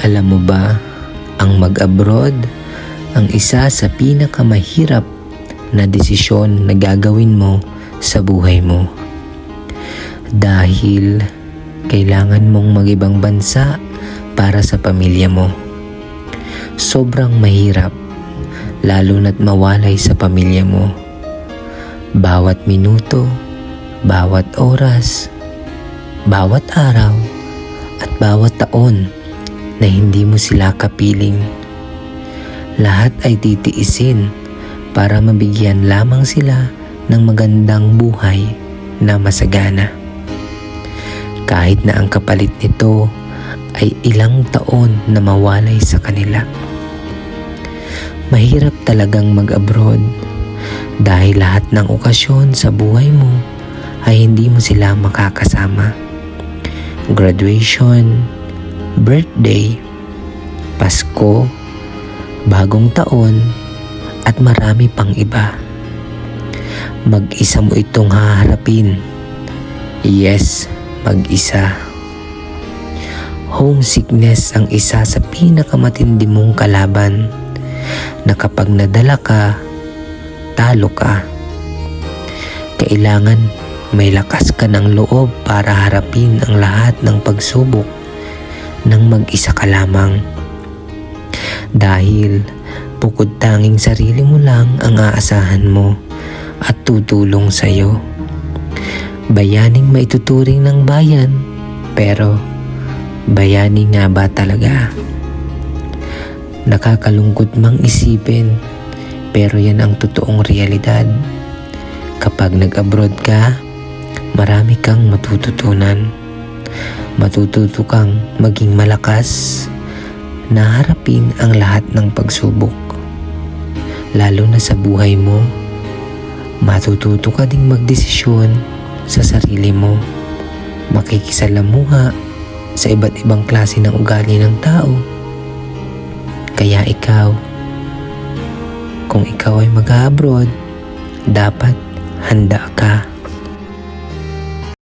Alam mo ba, ang mag-abroad ang isa sa pinakamahirap na desisyon na gagawin mo sa buhay mo. Dahil kailangan mong mag-ibang bansa para sa pamilya mo. Sobrang mahirap, lalo na't mawalay sa pamilya mo. Bawat minuto, bawat oras, bawat araw, at bawat taon na hindi mo sila kapiling. Lahat ay titiisin para mabigyan lamang sila ng magandang buhay na masagana. Kahit na ang kapalit nito ay ilang taon na mawalay sa kanila. Mahirap talagang mag-abroad dahil lahat ng okasyon sa buhay mo ay hindi mo sila makakasama. Graduation, birthday, Pasko, bagong taon, at marami pang iba. Mag-isa mo itong haharapin. Yes, mag-isa. Homesickness ang isa sa pinakamatindi mong kalaban na kapag nadala ka, talo ka. Kailangan may lakas ka ng loob para harapin ang lahat ng pagsubok ng mag-isa ka lamang. Dahil bukod tanging sarili mo lang ang aasahan mo at tutulong sa'yo. Bayaning maituturing ng bayan, pero bayani nga ba talaga? Nakakalungkot mang isipin, pero yan ang totoong realidad. Kapag nag-abroad ka, marami kang matututunan. Matututo kang maging malakas na harapin ang lahat ng pagsubok. Lalo na sa buhay mo, matututo ka ding magdesisyon sa sarili mo. Makikisalamuha sa iba't ibang klase ng ugali ng tao. Kaya ikaw, kung ikaw ay mag-abroad, dapat handa ka.